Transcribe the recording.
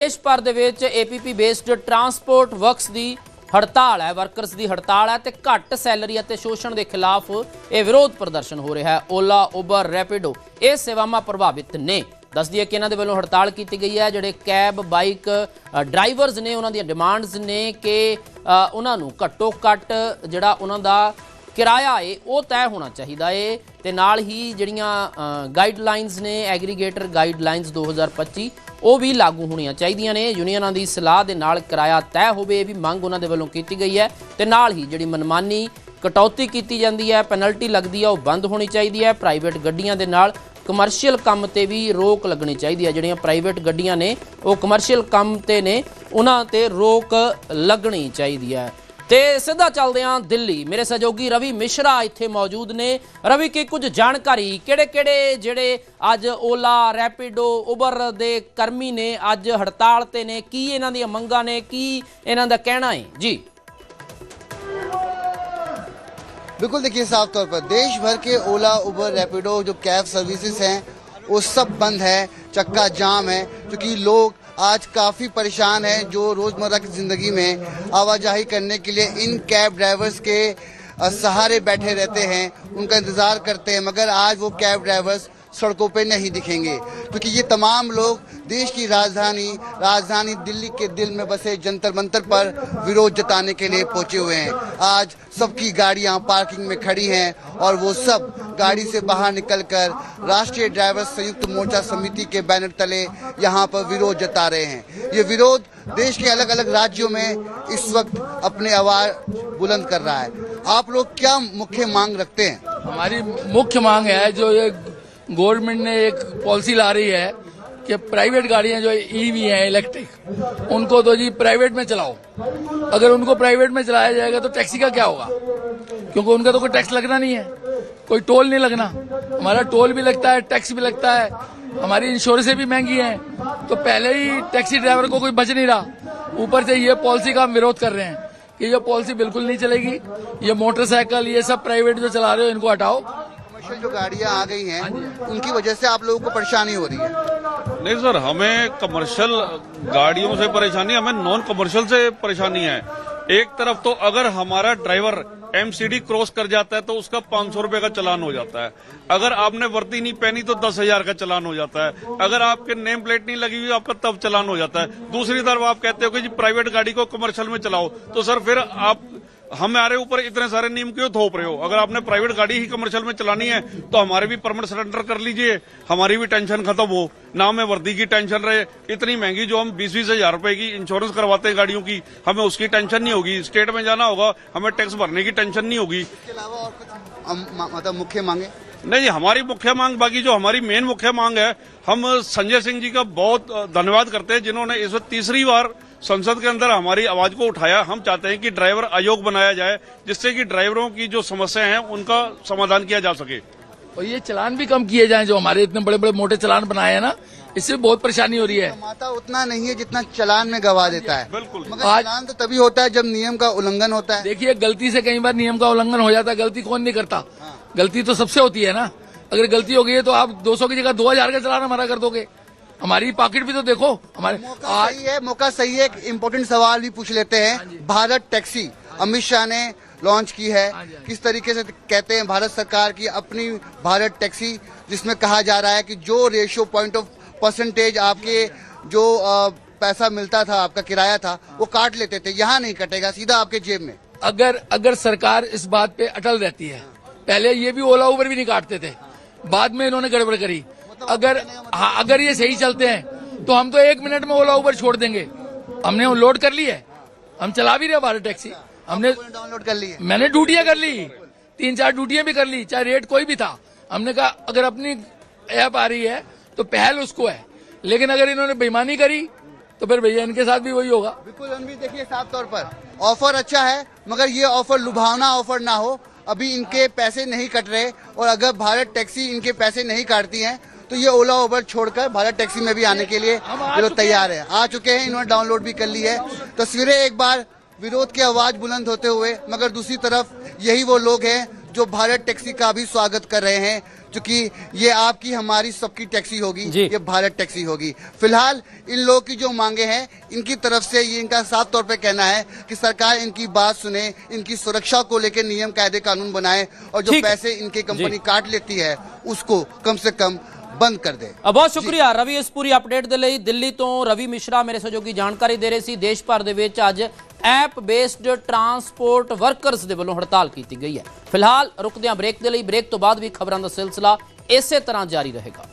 देश भर दे विच APP based transport works की हड़ताल है, वर्करस की हड़ताल है तो घट सैलरी और शोषण के खिलाफ ये विरोध प्रदर्शन हो रहा है। ओला, उबर, रैपिडो ये सेवावां प्रभावित ने। दस दिए कि इन्हां दे वल्लों हड़ताल की गई है। जिहड़े कैब बाइक ड्राइवर्स ने उन्हां दी डिमांड्स ने कि उन्हां नूं घट्टो घट जिहड़ा उन्हां दा किराया है वो तय होना चाहिए है ते नाल ही जिहड़ियां गाइडलाइनस ने एग्रीगेटर गाइडलाइनस 2025 वो भी लागू होनियां चाहिए ने। यूनियनां दी सलाह दे नाल किराया तय होवे ये भी मंग उन्हां दे वल्लों कीती गई है ते नाल ही जिहड़ी मनमानी कटौती की जाती है, पेनल्टी लगती है, वो बंद होनी चाहिए है। प्राइवेट गड्डियां दे नाल कमर्शियल काम ते भी रोक लगनी चाहिए है। जिहड़ियां प्राइवेट गड्डियां ने वो कमर्शियल काम ते ने उन्हां ते रोक लगनी चाहिए है। ते सीधा चलदे हां दिल्ली, मेरे सहयोगी रवि मिश्रा इत्थे मौजूद ने। रवि की कुछ जानकारी किहड़े जिहड़े अज ओला, रैपिडो, उबर दे कर्मी ने अज हड़ताल ते ने, की इन्हां दी मंगां ने, की इन्हां दा कहना है जी? बिल्कुल, देखिए साफ तौर पर देश भर के ओला, उबर, रैपिडो जो कैब सर्विसेज हैं वो सब बंद है, चक्का जाम है, क्योंकि लोग आज काफ़ी परेशान हैं जो रोज़मर्रा की ज़िंदगी में आवाजाही करने के लिए इन कैब ड्राइवर्स के सहारे बैठे रहते हैं, उनका इंतज़ार करते हैं, मगर आज वो कैब ड्राइवर्स सड़कों पे नहीं दिखेंगे, क्योंकि ये तमाम लोग देश की राजधानी दिल्ली के दिल में बसे जंतर मंतर पर विरोध जताने के लिए पहुंचे हुए हैं। आज सबकी गाड़ियां पार्किंग में खड़ी हैं और वो सब गाड़ी से बाहर निकलकर राष्ट्रीय ड्राइवर संयुक्त मोर्चा समिति के बैनर तले यहाँ पर विरोध जता रहे हैं। ये विरोध देश के अलग अलग राज्यों में इस वक्त अपने आवाज बुलंद कर रहा है। आप लोग क्या मुख्य मांग रखते हैं? हमारी मुख्य मांग है, जो ये गवर्नमेंट ने एक पॉलिसी ला रही है कि प्राइवेट गाड़ियां जो ईवी हैं इलेक्ट्रिक, उनको तो जी प्राइवेट में चलाओ। अगर उनको प्राइवेट में चलाया जाएगा तो टैक्सी का क्या होगा? क्योंकि उनका तो कोई टैक्स लगना नहीं है, कोई टोल नहीं लगना। हमारा टोल भी लगता है, टैक्स भी लगता है, हमारी इंश्योरेंसें भी महंगी हैं। तो पहले ही टैक्सी ड्राइवर को कोई बच नहीं रहा, ऊपर से ये पॉलिसी का हम विरोध कर रहे हैं कि ये पॉलिसी बिल्कुल नहीं चलेगी। ये मोटरसाइकिल ये सब प्राइवेट जो चला रहे हो इनको हटाओ। जो गाड़ियां आ गई हैं उनकी वजह से आप लोगों को परेशानी हो रही है? नहीं सर, हमें कमर्शियल गाड़ियों से परेशानी, हमें नॉन कमर्शियल से परेशानी है। एक तरफ तो अगर हमारा ड्राइवर एमसीडी क्रॉस कर जाता है तो उसका 500 रुपए का चालान हो जाता है। अगर आपने वर्दी नहीं पहनी तो 10,000 का चालान हो जाता है। अगर आपके नेम प्लेट नहीं लगी हुई आपका तब चालान हो जाता है। दूसरी तरफ आप कहते हो कि जी प्राइवेट गाड़ी को कमर्शियल में चलाओ, तो सर फिर आप हमारे ऊपर इतने सारे नियम क्यों थोप रहे हो? अगर आपने प्राइवेट गाड़ी ही कमर्शियल में चलानी है तो हमारे भी परमिट सरेंडर कर लीजिए, हमारी भी टेंशन खत्म हो ना, हमें वर्दी की टेंशन रहे। इतनी महंगी जो हम 20-20 हजार रुपए की इंश्योरेंस करवाते हैं गाड़ियों की, हमें उसकी टेंशन नहीं होगी। स्टेट में जाना होगा, हमें टैक्स भरने की टेंशन नहीं होगी। इसके अलावा और कुछ मतलब मुख्य मांगे? नहीं, हमारी मुख्य मांग, बाकी जो हमारी मेन मुख्य मांग है, हम संजय सिंह जी का बहुत धन्यवाद करते हैं जिन्होंने इस वक्त तीसरी बार संसद के अंदर हमारी आवाज को उठाया। हम चाहते हैं कि ड्राइवर आयोग बनाया जाए जिससे कि ड्राइवरों की जो समस्या है उनका समाधान किया जा सके और ये चालान भी कम किए जाएं। जो हमारे इतने बड़े बड़े मोटे चालान बनाए हैं ना, इससे बहुत परेशानी हो रही है। माता उतना नहीं है जितना चालान में गवा देता है। बिल्कुल, मगर चालान तो तभी होता है जब नियम का उल्लंघन होता है। देखिए, गलती से कई बार नियम का उल्लंघन हो जाता है, गलती कौन नहीं करता? गलती तो सबसे होती है ना। अगर गलती हो गई है तो आप 200 की जगह 2,000 का चालान हमारा कर दोगे। हमारी पॉकेट भी तो देखो। हमारे मौका सही है। एक इम्पोर्टेंट सवाल भी पूछ लेते हैं। भारत टैक्सी अमित शाह ने लॉन्च की है, किस तरीके से कहते हैं भारत सरकार की अपनी भारत टैक्सी, जिसमें कहा जा रहा है कि जो रेशियो पॉइंट ऑफ परसेंटेज आपके जो पैसा मिलता था, आपका किराया था, वो काट लेते थे, यहाँ नहीं कटेगा, सीधा आपके जेब में। अगर सरकार इस बात पे अटल रहती है, पहले ये भी ओला उबर भी नहीं काटते थे, बाद में इन्होंने गड़बड़ करी। अगर ये सही चलते हैं तो हम तो 1 मिनट में ओला उबर छोड़ देंगे। हमने लोड कर ली है, हम चला भी रहे भारत टैक्सी। हमने डाउनलोड कर ली है, मैंने ड्यूटियां कर ली, 3-4 ड्यूटियां भी कर ली, चाहे रेट कोई भी था। हमने कहा अगर अपनी ऐप आ रही है तो पहल उसको है, लेकिन अगर इन्होंने बेईमानी करी तो फिर भैया इनके साथ भी वही होगा। बिल्कुल रणवीर, देखिए साफ तौर पर ऑफर अच्छा है, मगर ये ऑफर लुभावना ऑफर ना हो। अभी इनके पैसे नहीं कट रहे और अगर भारत टैक्सी इनके पैसे नहीं काटती है तो ये ओला उबर छोड़कर भारत टैक्सी में भी आने के लिए ये लोग तैयार है, आ चुके हैं, इन्होंने डाउनलोड भी कर ली है। तस्वीरें एक बार विरोध की आवाज बुलंद होते हुए, मगर दूसरी तरफ यही वो लोग हैं जो भारत टैक्सी का भी स्वागत कर रहे हैं, क्योंकि ये आपकी हमारी सबकी टैक्सी होगी, जी। ये भारत टैक्सी होगी। फिलहाल इन लोगों की जो मांगे हैं, इनकी तरफ से ये इनका साफ तौर पे कहना है कि सरकार इनकी बात सुने, इनकी सुरक्षा को लेकर नियम कायदे कानून बनाए और जो ठीक है। पैसे इनकी कंपनी जी। काट लेती है उसको कम से कम बंद कर दे। बहुत शुक्रिया रवि इस पूरी अपडेट ਦੇ ਲਈ। ਦਿੱਲੀ ਤੋਂ ਰਵੀ ਮਿਸ਼ਰਾ ਮੇਰੇ ਸਹਿਯੋਗੀ ਜਾਣਕਾਰੀ ਦੇ ਰਹੇ ਸੀ। ਦੇਸ਼ ਭਰ ਦੇ ਵਿੱਚ ਅੱਜ ਐਪ ਬੇਸਡ ਟਰਾਂਸਪੋਰਟ ਵਰਕਰਸ ਦੇ ਵੱਲੋਂ ਹੜਤਾਲ ਕੀਤੀ ਗਈ ਹੈ। ਫਿਲਹਾਲ ਰੁਕਦੇ ਹਾਂ ਬ੍ਰੇਕ ਦੇ ਲਈ। ਬ੍ਰੇਕ ਤੋਂ ਬਾਅਦ ਵੀ ਖਬਰਾਂ ਦਾ ਸਿਲਸਿਲਾ ਇਸੇ ਤਰ੍ਹਾਂ ਜਾਰੀ ਰਹੇਗਾ।